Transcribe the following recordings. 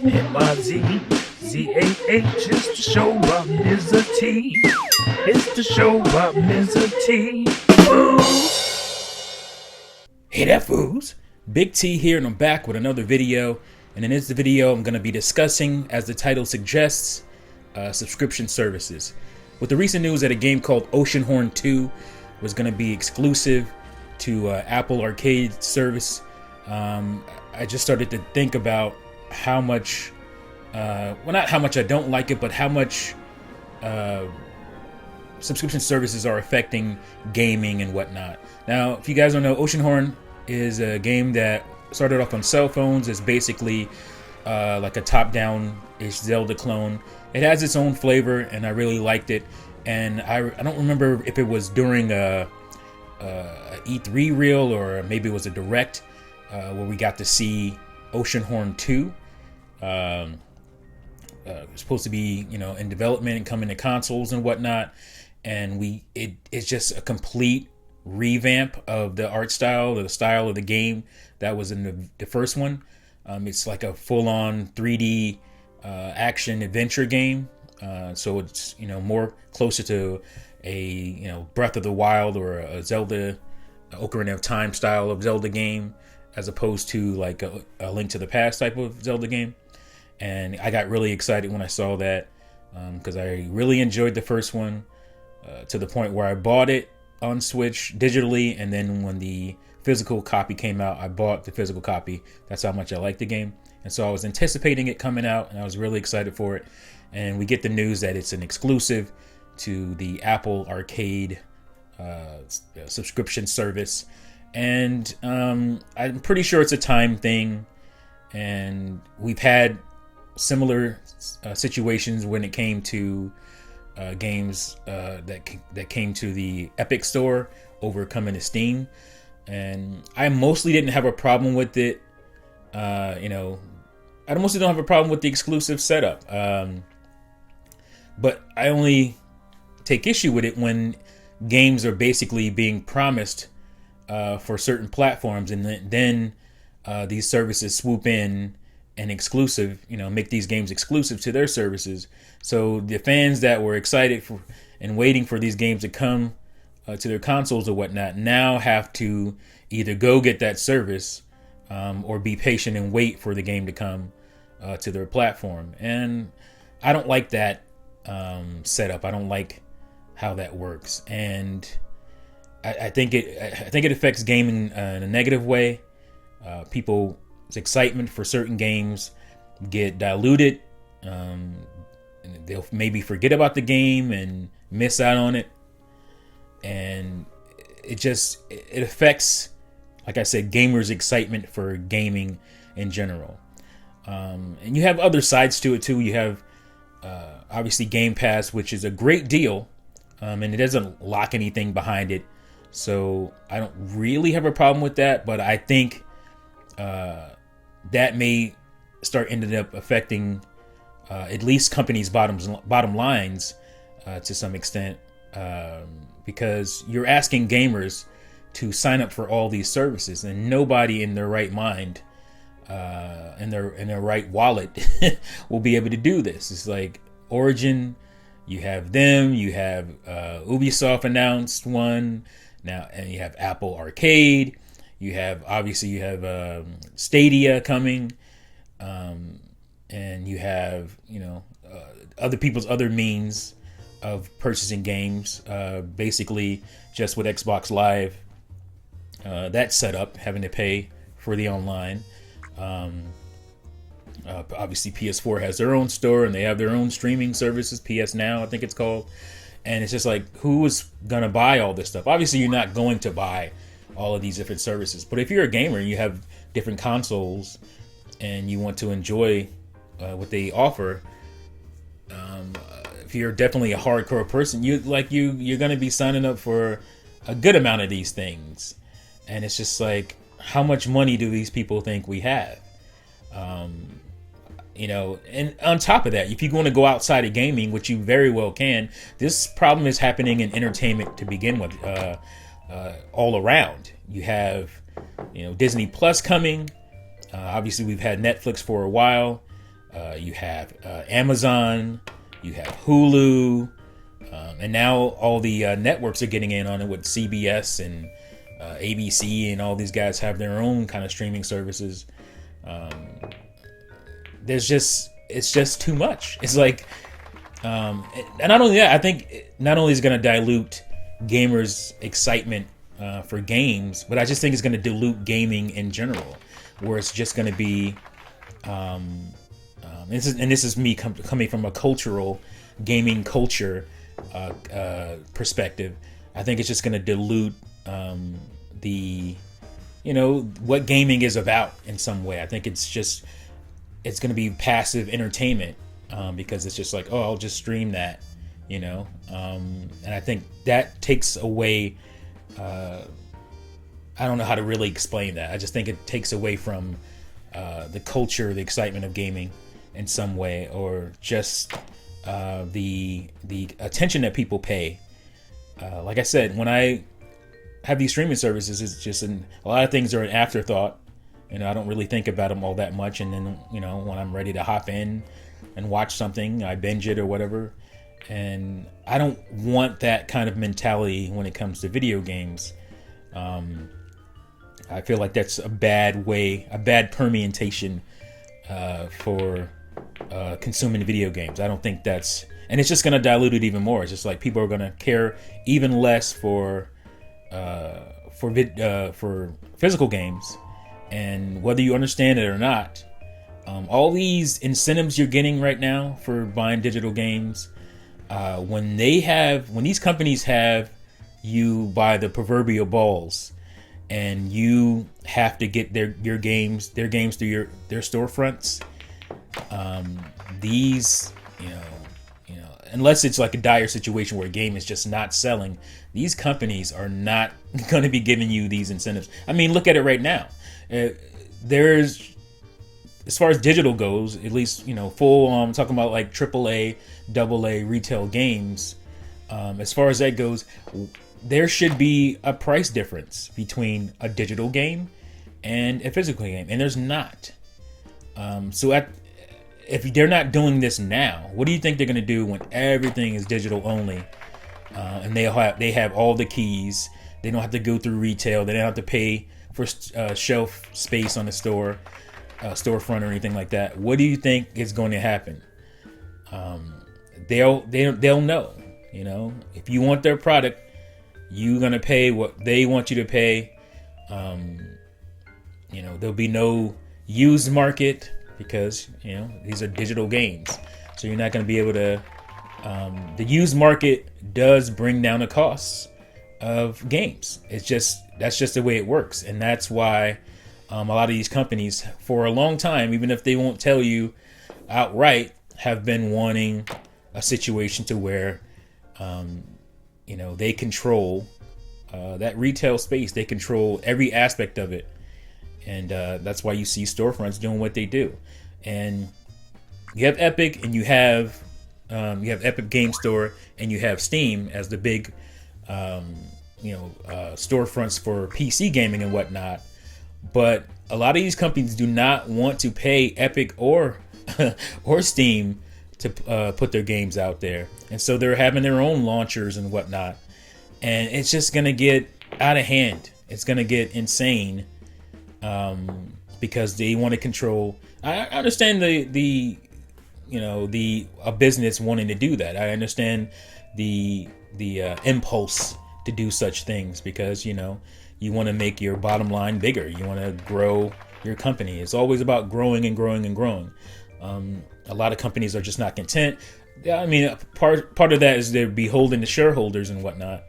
Mizzah, it's the show about Mizzah Tee. It's the show about Mizzah Tee. Hey there, fools. Big T here, and I'm back with another video. And in this video, I'm going to be discussing, as the title suggests, subscription services. With the recent news that a game called Oceanhorn 2 was going to be exclusive to Apple Arcade service, I just started to think about how much, well, not how much I don't like it, but how much subscription services are affecting gaming and whatnot. Now, if you guys don't know, Oceanhorn is a game that started off on cell phones. It's basically like a top-down-ish Zelda clone. It has its own flavor, and I really liked it. And I don't remember if it was during a E3 reel or maybe it was a direct where we got to see Oceanhorn 2. It was supposed to be, you know, in development and coming to consoles and whatnot. And it's just a complete revamp of the art style, the style of the game that was in the first one. It's like a full-on 3D action adventure game. So it's, you know, more closer to a, you know, Breath of the Wild or a Zelda, Ocarina of Time style of Zelda game, as opposed to like a Link to the Past type of Zelda game. And I got really excited when I saw that because I really enjoyed the first one to the point where I bought it on Switch digitally, and then when the physical copy came out, I bought the physical copy. That's how much I liked the game. And so I was anticipating it coming out, and I was really excited for it. And we get the news that it's an exclusive to the Apple Arcade subscription service. And I'm pretty sure it's a time thing. And we've had similar situations when it came to games that came to the Epic Store over coming to Steam. And I mostly didn't have a problem with it. You know, I mostly don't have a problem with the exclusive setup. But I only take issue with it when games are basically being promised for certain platforms, and then these services swoop in and make these games exclusive to their services. So the fans that were excited for and waiting for these games to come to their consoles or whatnot now have to either go get that service or be patient and wait for the game to come to their platform. And I don't like that setup. I don't like how that works, and I think it affects gaming in a negative way. People's excitement for certain games get diluted. They'll maybe forget about the game and miss out on it, and it affects, like I said, gamers' excitement for gaming in general. And you have other sides to it too. You have obviously Game Pass, which is a great deal, and it doesn't lock anything behind it, so I don't really have a problem with that. But I think that may start ending up affecting at least companies' bottom lines to some extent, because you're asking gamers to sign up for all these services, and nobody in their right mind, in their right wallet, will be able to do this. It's like Origin, you have them, you have Ubisoft announced one now, and you have Apple Arcade. You have Stadia coming, and you have, you know, other people's other means of purchasing games, basically just with Xbox Live, that setup, having to pay for the online. Obviously PS4 has their own store, and they have their own streaming services, PS Now I think it's called. And it's just like, who is gonna buy all this stuff? Obviously you're not going to buy all of these different services, but if you're a gamer and you have different consoles and you want to enjoy what they offer, if you're definitely a hardcore person, you're going to be signing up for a good amount of these things. And it's just like, how much money do these people think we have? You know, and on top of that, if you want to go outside of gaming, which you very well can, this problem is happening in entertainment to begin with. All around, you have, you know, Disney Plus coming. Obviously, we've had Netflix for a while. You have Amazon, you have Hulu, and now all the networks are getting in on it with CBS and ABC, and all these guys have their own kind of streaming services. It's just too much. It's like, and not only that, I think not only is it going to dilute gamers' excitement for games, but I just think it's going to dilute gaming in general, where it's just going to be, this is me coming from a cultural gaming culture perspective. I think it's just going to dilute what gaming is about in some way. I think it's going to be passive entertainment because it's just like, oh, I'll just stream that, and I think that takes away, I don't know how to really explain that. I just think it takes away from the culture, the excitement of gaming in some way, or just the attention that people pay. Like I said, when I have these streaming services, it's just a lot of things are an afterthought. I don't really think about them all that much. And then, when I'm ready to hop in and watch something, I binge it or whatever. And I don't want that kind of mentality when it comes to video games. I feel like that's a bad permeation for consuming video games. I don't think and it's just going to dilute it even more. It's just like people are going to care even less for physical games, and whether you understand it or not, all these incentives you're getting right now for buying digital games, when these companies have you by the proverbial balls, and you have to get their games through their storefronts, these unless it's like a dire situation where a game is just not selling, these companies are not going to be giving you these incentives. I mean, look at it right now. There's, as far as digital goes, at least, full, talking about like AAA, AA retail games. As far as that goes, there should be a price difference between a digital game and a physical game, and there's not. If they're not doing this now, what do you think they're going to do when everything is digital only, and they have all the keys? They don't have to go through retail. They don't have to pay for shelf space on the storefront or anything like that. What do you think is going to happen? They'll know. If you want their product, you're gonna pay what they want you to pay. There'll be no used market, because these are digital games, so you're not going to be able to. The used market does bring down the costs of games. That's just the way it works, and that's why a lot of these companies, for a long time, even if they won't tell you outright, have been wanting a situation to where they control that retail space. They control every aspect of it. And that's why you see storefronts doing what they do. And you have Epic, and you have Epic Game Store, and you have Steam as the big storefronts for PC gaming and whatnot. But a lot of these companies do not want to pay Epic or Steam to put their games out there, and so they're having their own launchers and whatnot. And it's just gonna get out of hand. It's gonna get insane. Because they want to control. I understand the a business wanting to do that. I understand the impulse to do such things, because you want to make your bottom line bigger. You want to grow your company. It's always about growing and growing and growing. A lot of companies are just not content. I mean, part of that is they're beholden to shareholders and whatnot.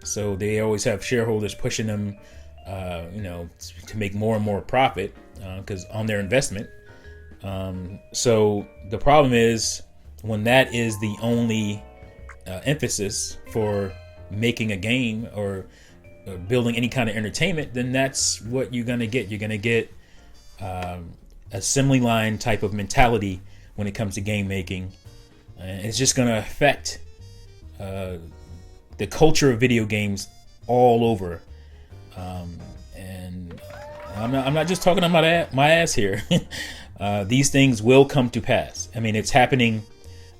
So they always have shareholders pushing them to make more and more profit because on their investment. So the problem is when that is the only emphasis for making a game or building any kind of entertainment, then that's what you're going to get. You're going to get assembly line type of mentality when it comes to game making. And it's just going to affect the culture of video games all over. And I'm not just talking about my ass here. these things will come to pass. I mean, it's happening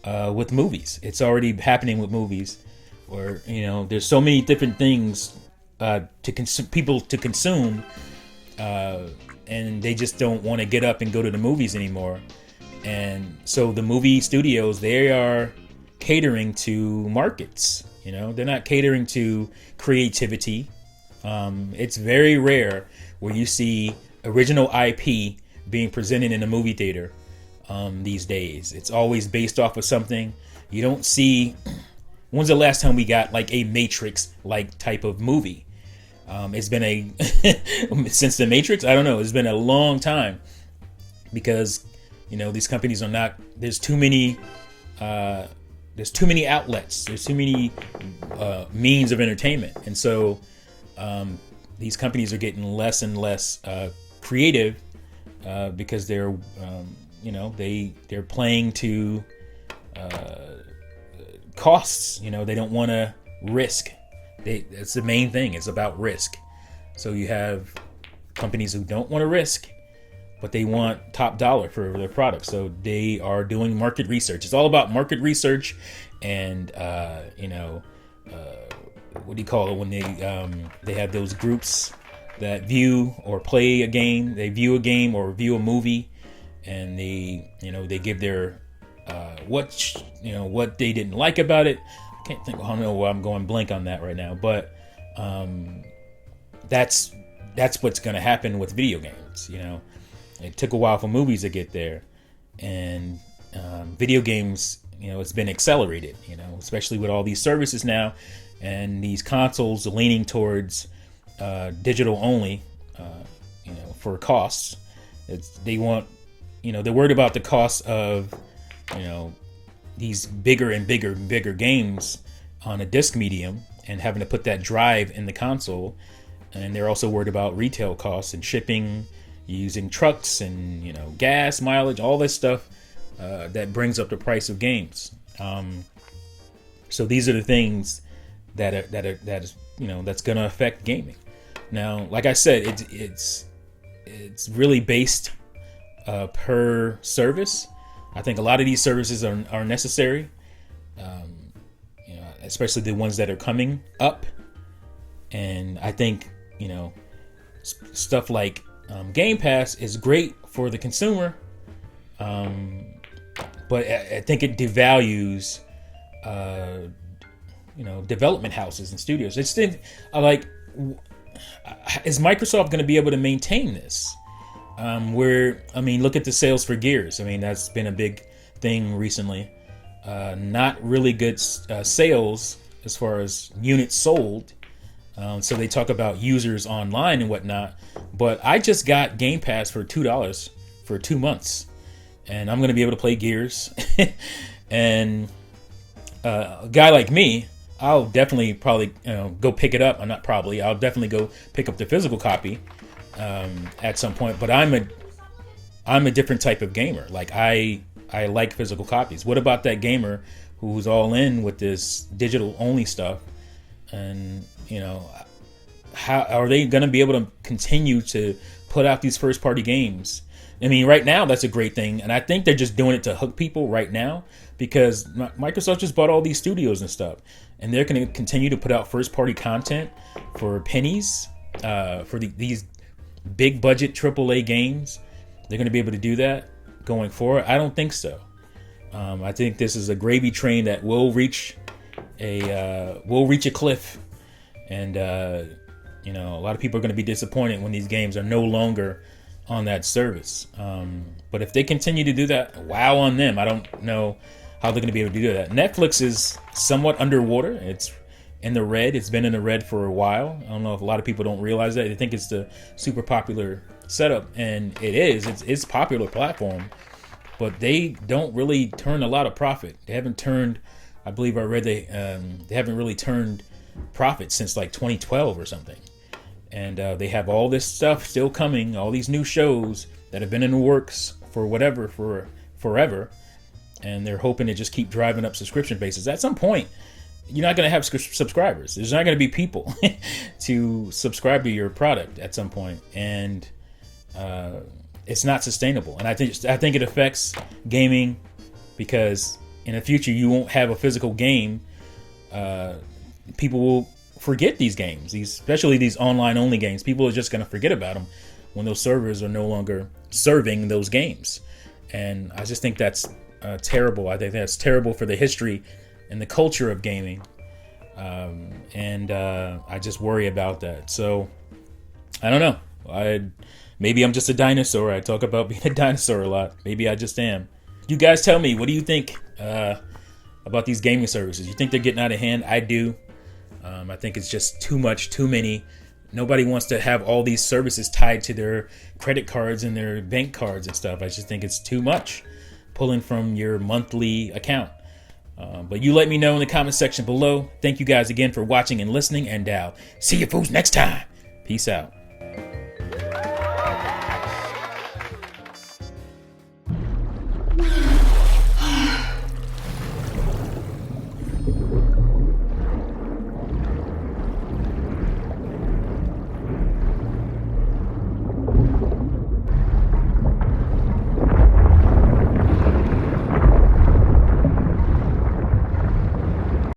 with movies. It's already happening with movies, where there's so many different things people to consume, and they just don't want to get up and go to the movies anymore. And so the movie studios, they are catering to markets. They're not catering to creativity. It's very rare where you see original IP being presented in a movie theater these days. It's always based off of something. You don't see. When's the last time we got like a Matrix-like type of movie? It's been since the Matrix. I don't know. It's been a long time, because these companies are not. There's too many outlets. There's too many means of entertainment, and so these companies are getting less and less creative because they're they're playing to costs. They don't want to risk. That's the main thing. It's about risk. So you have companies who don't want to risk, but they want top dollar for their products. So they are doing market research. It's all about market research, and what do you call it when they have those groups that view or play a game? They view a game or view a movie, and they give their what they didn't like about it. I can't think. I don't know why I'm going blank on that right now, but that's what's going to happen with video games. It took a while for movies to get there, and video games, it's been accelerated. Especially with all these services now, and these consoles leaning towards digital only. For costs, they want. They're worried about the cost of these bigger and bigger games on a disc medium, and having to put that drive in the console. And they're also worried about retail costs and shipping, using trucks and gas mileage, all this stuff that brings up the price of games. So these are the things that's going to affect gaming. Now, like I said, it's really based per service. I think a lot of these services are necessary, especially the ones that are coming up. And I think stuff like Game Pass is great for the consumer, but I think it devalues development houses and studios. It's like, is Microsoft going to be able to maintain this? Look at the sales for Gears. That's been a big thing recently. Not really good sales as far as units sold. So they talk about users online and whatnot. But I just got Game Pass for $2 for 2 months, and I'm going to be able to play Gears. And a guy like me, I'll definitely probably go pick it up. I'll definitely go pick up the physical copy at some point. But I'm a different type of gamer. Like I like physical copies. What about that gamer who's all in with this digital only stuff? And how are they going to be able to continue to put out these first party games? Right now that's a great thing, and I think they're just doing it to hook people right now, because Microsoft just bought all these studios and stuff, and they're going to continue to put out first party content for pennies for these big budget AAA games. They're going to be able to do that going forward? I don't think so. I think this is a gravy train that will reach a cliff, and a lot of people are going to be disappointed when these games are no longer on that service. But if they continue to do that, wow on them. I don't know how they're going to be able to do that. Netflix is somewhat underwater. It's in the red. It's been in the red for a while. I don't know if a lot of people don't realize that. They think it's the super popular setup, and it is. It's a popular platform, but they don't really turn a lot of profit. They haven't turned, I believe I read they haven't really turned profit since like 2012 or something. And they have all this stuff still coming, all these new shows that have been in the works for forever, and they're hoping to just keep driving up subscription bases. At some point, you're not going to have subscribers. There's not going to be people to subscribe to your product at some point. And it's not sustainable. And I think it affects gaming because in the future you won't have a physical game. People will forget these games, especially these online only games. People are just going to forget about them when those servers are no longer serving those games. And I just think that's terrible. I think that's terrible for the history and the culture of gaming. And I just worry about that. So I don't know. Maybe I'm just a dinosaur. I talk about being a dinosaur a lot. Maybe I just am. You guys tell me, what do you think about these gaming services? You think they're getting out of hand? I do. I think it's just too much, too many. Nobody wants to have all these services tied to their credit cards and their bank cards and stuff. I just think it's too much, pulling from your monthly account. But you let me know in the comment section below. Thank you guys again for watching and listening, and see you fools next time. Peace out.